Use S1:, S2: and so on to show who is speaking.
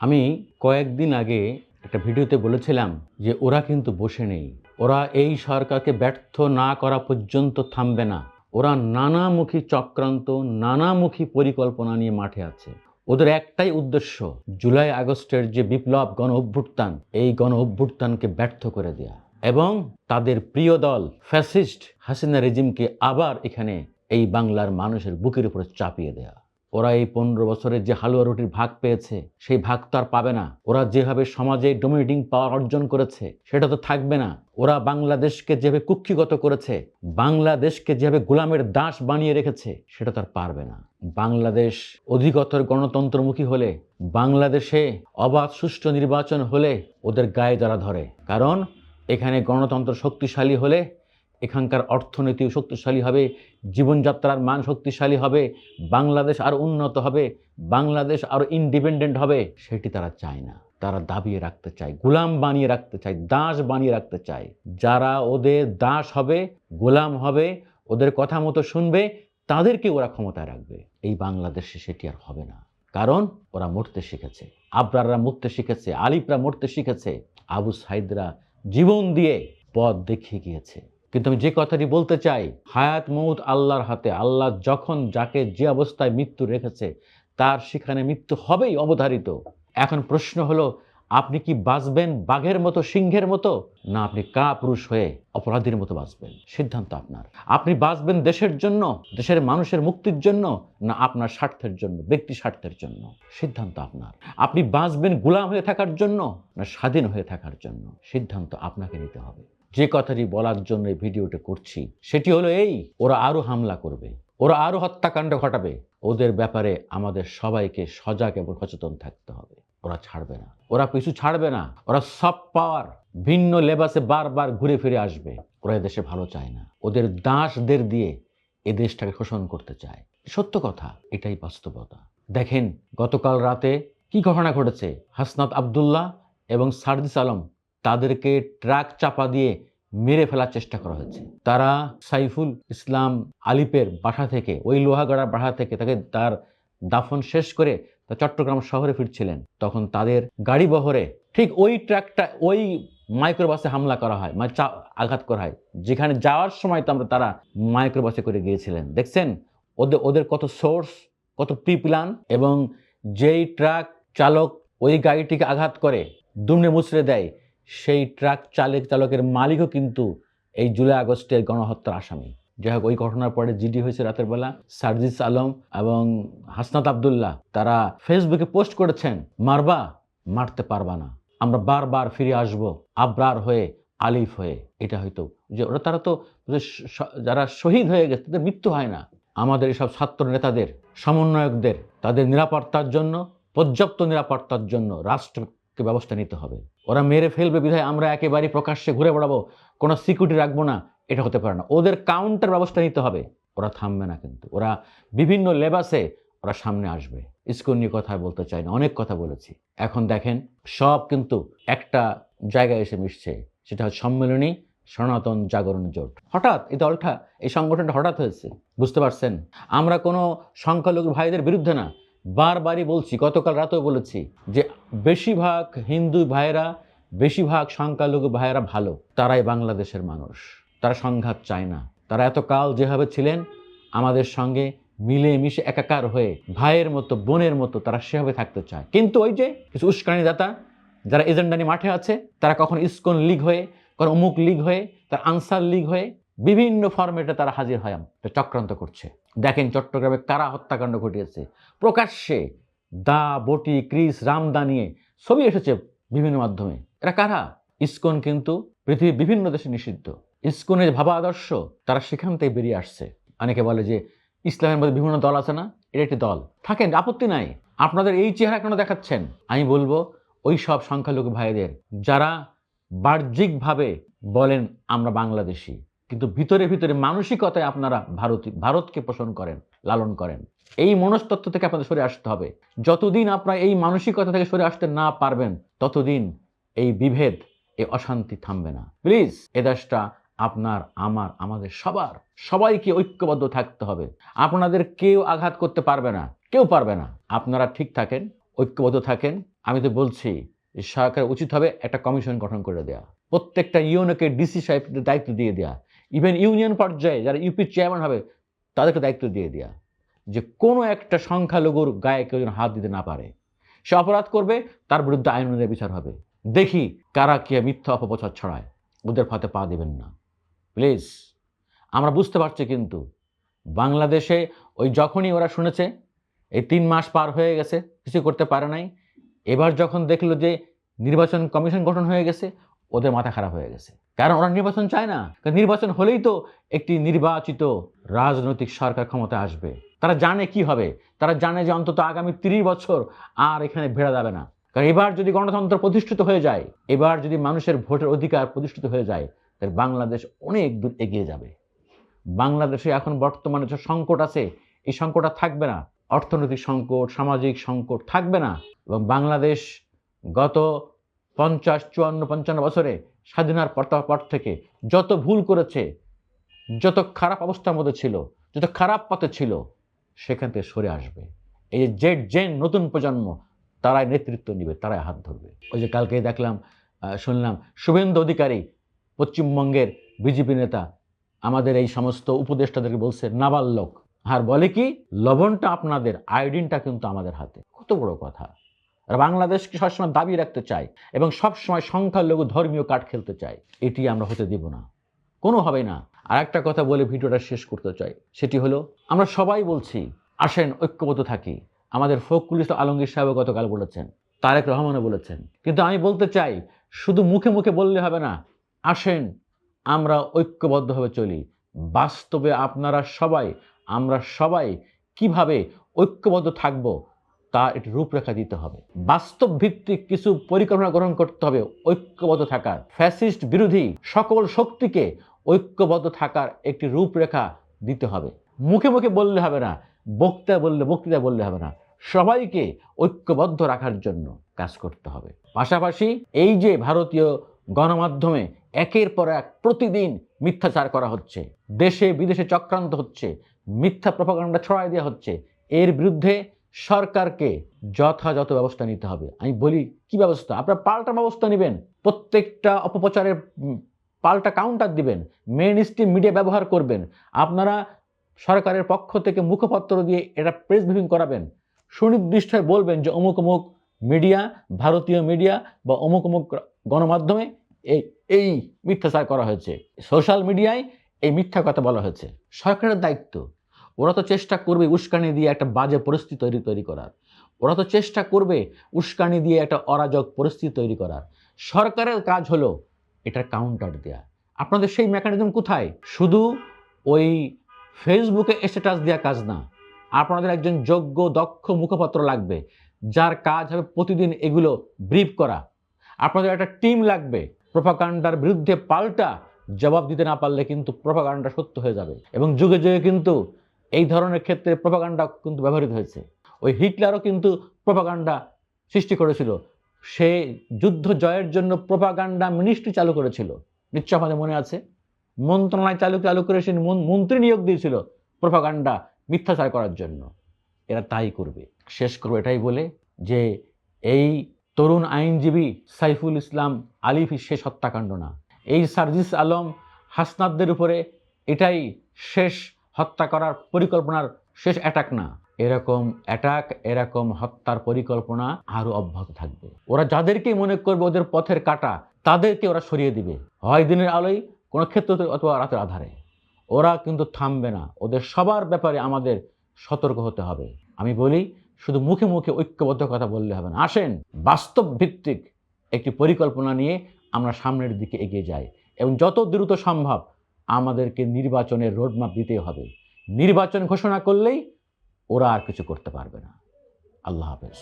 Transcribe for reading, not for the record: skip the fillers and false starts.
S1: আমি কয়েকদিন আগে একটা ভিডিওতে বলেছিলাম যে ওরা কিন্তু বসে নেই। ওরা এই সরকারকে ব্যর্থ না করা পর্যন্ত থামবে না। ওরা নানামুখী চক্রান্ত, নানামুখী পরিকল্পনা নিয়ে মাঠে আছে। ওদের একটাই উদ্দেশ্য, জুলাই আগস্টের যে বিপ্লব গণ অভ্যুত্থান, এই গণ অভ্যুত্থানকে ব্যর্থ করে দেয়া এবং তাদের প্রিয় দল ফ্যাসিস্ট হাসিনা রেজিমকে আবার এখানে এই বাংলার মানুষের বুকের উপরে চাপিয়ে দেয়া। ওরা এই 15 বছরের যে হালুয়া রুটির ভাগ পেয়েছে, সেই ভাগ তো আর পাবে না। ওরা যেভাবে সমাজে ডমিনেটিং পাওয়ার অর্জন করেছে, সেটা তো থাকবে না। ওরা বাংলাদেশকে যেভাবে কুক্ষিগত করেছে, বাংলাদেশকে যেভাবে গোলামের দাস বানিয়ে রেখেছে, সেটা তো আর পারবে না। বাংলাদেশ অধিকতর গণতন্ত্রমুখী হলে, বাংলাদেশে অবাধ সুষ্ঠু নির্বাচন হলে ওদের গায়ে জ্বালা ধরে। কারণ এখানে গণতন্ত্র শক্তিশালী হলে এখানকার অর্থনীতি শক্তিশালী হবে, জীবনযাত্রার মান শক্তিশালী হবে, বাংলাদেশ আরও উন্নত হবে, বাংলাদেশ আরও ইন্ডিপেন্ডেন্ট হবে। সেটি তারা চায় না। তারা দাবিয়ে রাখতে চায়, গোলাম বানিয়ে রাখতে চায়, দাস বানিয়ে রাখতে চায়। যারা ওদের দাস হবে, গোলাম হবে, ওদের কথা মতো শুনবে, তাদেরকে ওরা ক্ষমতায় রাখবে। এই বাংলাদেশে সেটি আর হবে না। কারণ ওরা মরতে শিখেছে, আবরাররা মরতে শিখেছে, আলিফরা মরতে শিখেছে, আবু সাইদরা জীবন দিয়ে পথ দেখিয়ে গিয়েছে। কিন্তু আমি যে কথাটি বলতে চাই, হায়াত মৌত আল্লাহর হাতে। আল্লাহ যখন যাকে যে অবস্থায় মৃত্যু রেখেছে, তার সেখানে মৃত্যু হবেই অবধারিত। এখন প্রশ্ন হলো, আপনি কি বাঁচবেন বাঘের মতো, সিংহের মতো, না আপনি কাপুরুষ হয়ে অপরাধীর মতো বাঁচবেন? সিদ্ধান্ত আপনার। আপনি বাঁচবেন দেশের জন্য, দেশের মানুষের মুক্তির জন্য, না আপনার স্বার্থের জন্য, ব্যক্তি স্বার্থের জন্য? সিদ্ধান্ত আপনার। আপনি বাঁচবেন গোলাম হয়ে থাকার জন্য, না স্বাধীন হয়ে থাকার জন্য? সিদ্ধান্ত আপনাকে নিতে হবে। যে কথাটি বলার জন্য এই ভিডিওটা করছি, সেটি হলো এই: ওরা আরো হামলা করবে, ওরা আরো হত্যাকাণ্ড ঘটাবে। ওদের ব্যাপারে আমাদের সবাইকে সজাগ এবং সচেতন থাকতে হবে। ওরা ছাড়বে না, ওরা পিছু ছাড়বে না। ওরা সফট পাওয়ার ভিন্ন লেবাসে বারবার ঘুরে ফিরে আসবে। ওরা এদেশে ভালো চায় না। ওদের দাসদের দিয়ে এ দেশটাকে শোষণ করতে চায়। সত্য কথা, এটাই বাস্তবতা। দেখেন গতকাল রাতে কি ঘটনা ঘটেছে। হাসনাত আব্দুল্লাহ এবং সার্জিস আলম, তাদেরকে ট্রাক চাপা দিয়ে মেরে ফেলার চেষ্টা করা হয়েছে। তারা সাইফুল ইসলাম আলিপের বাসা থেকে, ওই লোহাগড়ার বাসা থেকে তাকে তার দাফন শেষ করে তা চট্টগ্রাম শহরে ফিরছিলেন। তখন তাদের গাড়ি বহরে ঠিক ওই ট্রাকটা, ওই মাইক্রোবাসে হামলা করা হয়, মানে আঘাত করা হয়, যেখানে যাওয়ার সময় তো আমরা তারা মাইক্রোবাসে করে গিয়েছিলেন। দেখছেন ওদের ওদের কত সোর্স, কত প্রি প্ল্যান। এবং যেই ট্রাক চালক ওই গাড়িটিকে আঘাত করে দুমড়ে মুচড়ে দেয়, সেই ট্রাক চালকের মালিকও কিন্তু এই জুলাই আগস্টের গণহত্যার আসামি। যাই হোক, ওই ঘটনার পরে জিডি হয়েছে রাতের বেলা। সার্জিস আলম এবং হাসনাত আব্দুল্লাহ তারা ফেসবুকে পোস্ট করেছেন, মারবা, মারতে পারবা না, আমরা বারবার ফিরে আসব আবরার হয়ে, আলিফ হয়ে। এটা হয়তো যে ওরা, তারা তো যারা শহীদ হয়ে গেছে তাদের মৃত্যু হয় না। আমাদের এসব ছাত্র নেতাদের, সমন্বয়কদের, তাদের নিরাপত্তার জন্য, পর্যাপ্ত নিরাপত্তার জন্য রাষ্ট্রকে ব্যবস্থা নিতে হবে। ওরা মেরে ফেলবে বিধায় আমরা একেবারেই প্রকাশ্যে ঘুরে বেড়াবো, কোনো সিকিউরিটি রাখবো না, এটা হতে পারে না। ওদের কাউন্টার ব্যবস্থা নিতে হবে। ওরা থামবে না, কিন্তু ওরা বিভিন্ন লেবাসে ওরা সামনে আসবে। ইসকন নিয়ে কথা বলতে চাই না, অনেক কথা বলেছি। এখন দেখেন সব কিন্তু একটা জায়গায় এসে মিশছে, সেটা হচ্ছে সম্মেলনী সনাতন জাগরণ জোট। হঠাৎ এই দলটা, এই সংগঠনটা হঠাৎ হয়েছে, বুঝতে পারছেন? আমরা কোনো সংখ্যালঘু ভাইদের বিরুদ্ধে না। বারবারই বলছি, গতকাল রাতেও বলেছি যে বেশিরভাগ হিন্দু ভাইয়েরা, বেশিরভাগ সংখ্যালঘু ভাইয়েরা ভালো, তারাই বাংলাদেশের মানুষ। তারা সংঘাত চায় না। তারা এতকাল যেভাবে ছিলেন আমাদের সঙ্গে মিলে মিশে একাকার হয়ে, ভাইয়ের মতো, বোনের মতো, তারা সেভাবে থাকতে চায়। কিন্তু ওই যে কিছু উস্কানিদাতা যারা এজেন্ডা নিয়ে মাঠে আছে, তারা কখন ইসকন লীগ হয়ে, কখন অমুক লীগ হয়ে, তার আনসার লীগ হয়ে বিভিন্ন ফরম্যাটে তারা হাজির হয়, চক্রান্ত করছে। দেখেন চট্টগ্রামে কারা হত্যাকাণ্ড ঘটিয়েছে, প্রকাশ্যে দা, বটি, ক্রিস, রামদা নিয়ে ছবি এসেছে বিভিন্ন মাধ্যমে। এরা কারা? ইসকন কিন্তু পৃথিবীর বিভিন্ন দেশে নিষিদ্ধ। ইসকনের ভাবা আদর্শ তারা সেখান থেকে বেরিয়ে আসছে। অনেকে বলে যে ইসলামের মধ্যে বিভিন্ন দল আছে না, এটা একটি দল। থাকেন, আপত্তি নাই। আপনাদের এই চেহারা কেন দেখাচ্ছেন? আমি বলবো ওই সব সংখ্যালঘু ভাইদের যারা বাহ্যিকভাবে বলেন আমরা বাংলাদেশি, কিন্তু ভিতরে ভিতরে মানসিকতায় আপনারা ভারতকে পোষণ করেন, লালন করেন। এই মনস্তত্ত্ব থেকে আপনাদের সরে আসতে হবে। যতদিন আপনারা এই মানসিকতা থেকে সরে আসতে না পারবেন, ততদিন এই বিভেদ, এই অশান্তি থামবে না। প্লিজ, এ দেশটা আপনার, আমার, আমাদের সবার, সবাইকে ঐক্যবদ্ধ থাকতে হবে। আপনাদের কেউ আঘাত করতে পারবে না, কেউ পারবে না। আপনারা ঠিক থাকেন, ঐক্যবদ্ধ থাকেন, আমি তো বলছি যে সরকার উচিত হবে একটা কমিশন গঠন করে দেওয়া, প্রত্যেকটা ইউনোকে ডিসি সাহেবদের দায়িত্ব দিয়ে দেওয়া, ইভেন ইউনিয়ন পর্যায়ে যারা ইউপি চেয়ারম্যান হবে তাদেরকে দায়িত্ব দিয়ে দেওয়া, যে কোনো একটা সংখ্যালঘুর গায়ে কেউ যেন হাত দিতে না পারে। সে অপরাধ করবে, তার বিরুদ্ধে আইন অনুযায়ী বিচার হবে। দেখি কারা কে মিথ্যা অপপ্রচার ছড়ায়, ওদের ফাঁদে পা দেবেন না প্লিজ। আমরা বুঝতে পারছি কিন্তু বাংলাদেশে ওই যখনই ওরা শুনেছে এই 3 মাস পার হয়ে গেছে, কিছু করতে পারে নাই, এবার যখন দেখলো যে নির্বাচন কমিশন গঠন হয়ে গেছে, ওদের মাথা খারাপ হয়ে গেছে। কারণ ওরা নির্বাচন চায় না, কারণ নির্বাচন হলেই তো একটি নির্বাচিত রাজনৈতিক সরকার ক্ষমতায় আসবে। তারা জানে কি হবে, তারা জানে যে অন্তত আগামী 30 বছর আর এখানে ভেড়া যাবে না। কারণ এবার যদি গণতন্ত্র প্রতিষ্ঠিত হয়ে যায়, এবার যদি মানুষের ভোটের অধিকার প্রতিষ্ঠিত হয়ে যায়, তাহলে বাংলাদেশ অনেক দূর এগিয়ে যাবে। বাংলাদেশে এখন বর্তমানে যে সংকট আছে, এই সংকট আর থাকবে না। অর্থনৈতিক সংকট, সামাজিক সংকট থাকবে না। এবং বাংলাদেশ গত 50, 54, 55 বছরে স্বাধীনার পর থেকে যত ভুল করেছে, যত খারাপ অবস্থার মধ্যে ছিল, যত খারাপ পথে ছিল, সেখান থেকে সরে আসবে। এই যে জেড জেন নতুন প্রজন্ম, তারাই নেতৃত্ব নেবে, তারাই হাত ধরবে। ওই যে কালকে দেখলাম, শুনলাম শুভেন্দু অধিকারী পশ্চিমবঙ্গের বিজেপি নেতা আমাদের এই সমস্ত উপদেষ্টাদেরকে বলছে নাবালক, আর বলে কি লবণটা আপনাদের, আয়োডিনটা কিন্তু আমাদের হাতে। কত বড় কথা। আর বাংলাদেশকে সবসময় দাবি রাখতে চাই এবং সবসময় সংখ্যালঘু ধর্মীয় কার্ড খেলতে চাই, এটি আমরা হতে দেব না, কোনোভাবেই না। আর একটা কথা বলে ভিডিওটা শেষ করতে চাই, সেটি হলো আমরা সবাই বলছি আসেন ঐক্যবদ্ধ থাকি। আমাদের ফখরুল ইসলাম আলমগীর সাহেব গতকাল বলেছেন, তারেক রহমানও বলেছেন। কিন্তু আমি বলতে চাই, শুধু মুখে মুখে বললে হবে না, আসেন আমরা ঐক্যবদ্ধভাবে চলি। বাস্তবে আপনারা সবাই, আমরা সবাই কিভাবে ঐক্যবদ্ধ থাকব, তা একটি রূপরেখা দিতে হবে। বাস্তব ভিত্তিক কিছু পরিকল্পনা গ্রহণ করতে হবে ঐক্যবদ্ধ থাকার। ফ্যাসিস্ট বিরোধী সকল শক্তিকে ঐক্যবদ্ধ থাকার একটি রূপরেখা দিতে হবে। মুখে মুখে বললে হবে না, বক্তৃতা বললে হবে না, সবাইকে ঐক্যবদ্ধ রাখার জন্য কাজ করতে হবে। পাশাপাশি এই যে ভারতীয় গণমাধ্যমে একের পর এক প্রতিদিন মিথ্যাচার করা হচ্ছে, দেশে বিদেশে চক্রান্ত হচ্ছে, মিথ্যা প্রপাগান্ডা ছড়াই দেওয়া হচ্ছে, এর বিরুদ্ধে সরকারকে যথাযথ ব্যবস্থা নিতে হবে। আমি বলি কি ব্যবস্থা? আপনারা পাল্টা ব্যবস্থা নেবেন, প্রত্যেকটা অপপ্রচারের পাল্টা কাউন্টার দিবেন, মেইন স্ট্রিম মিডিয়া ব্যবহার করবেন, আপনারা সরকারের পক্ষ থেকে মুখপত্র দিয়ে এটা প্রেস ব্রিফিং করাবেন, সুনির্দিষ্ট হয়ে বলবেন যে অমুক অমুক মিডিয়া, ভারতীয় মিডিয়া বা অমুক অমুক গণমাধ্যমে এই মিথ্যাচার করা হয়েছে, সোশ্যাল মিডিয়ায় এই মিথ্যা কথা বলা হয়েছে। সরকারের দায়িত্ব, ওরা তো চেষ্টা করবে উস্কানি দিয়ে একটা বাজে পরিস্থিতি তৈরি করার, ওরা তো চেষ্টা করবে উস্কানি দিয়ে একটা অরাজক পরিস্থিতি তৈরি করার। সরকারের কাজ হলো এটার কাউন্টার দেয়া। আপনাদের সেই মেকানিজম কোথায়? শুধু ওই ফেসবুকে স্ট্যাটাস দেওয়া কাজ না, আপনাদের একজন যোগ্য দক্ষ মুখপাত্র লাগবে, যার কাজ হবে প্রতিদিন এগুলো ব্রিফ করা। আপনাদের একটা টিম লাগবে। প্রোপাগান্ডার বিরুদ্ধে পাল্টা জবাব দিতে না পারলে কিন্তু প্রোপাগান্ডা সত্য হয়ে যাবে। এবং যুগে যুগে কিন্তু এই ধরনের ক্ষেত্রে প্রোপাগান্ডা কিন্তু ব্যবহৃত হয়েছে। ওই হিটলারও কিন্তু প্রোপাগান্ডা সৃষ্টি করেছিল, সে যুদ্ধ জয়ের জন্য প্রোপাগান্ডা মিনিস্ট্রি চালু করেছিল, নিশ্চয় আমাদের মনে আছে। মন্ত্রণালয় চালু করে সে মন্ত্রী নিয়োগ দিয়েছিল প্রোপাগান্ডা মিথ্যাচার করার জন্য। এরা তাই করবে। শেষ করবো এটাই বলে যে এই তরুণ আইনজীবী সাইফুল ইসলাম আলিফ শেষ হত্যাকাণ্ড না, এই সার্জিস আলম হাসনাতদের উপরে এটাই শেষ হত্যা করার পরিকল্পনার শেষ অ্যাটাক না। এরকম অ্যাটাক, এরকম হত্যার পরিকল্পনা আরও অব্যাহত থাকবে। ওরা যাদেরকে মনে করবে ওদের পথের কাঁটা, তাদেরকে ওরা সরিয়ে দিবে, হয় দিনের আলোয়, কোনো ক্ষেত্রে অথবা রাতের আধারে। ওরা কিন্তু থামবে না। ওদের সবার ব্যাপারে আমাদের সতর্ক হতে হবে। আমি বলি, শুধু মুখে মুখে ঐক্যবদ্ধ কথা বললে হবে না, আসেন বাস্তব ভিত্তিক একটি পরিকল্পনা নিয়ে আমরা সামনের দিকে এগিয়ে যাই এবং যত দ্রুত সম্ভব আমাদেরকে নির্বাচনের রোডম্যাপ দিতে হবে। নির্বাচন ঘোষণা করলেই ওরা আর কিছু করতে পারবে না। আল্লাহ হাফেজ।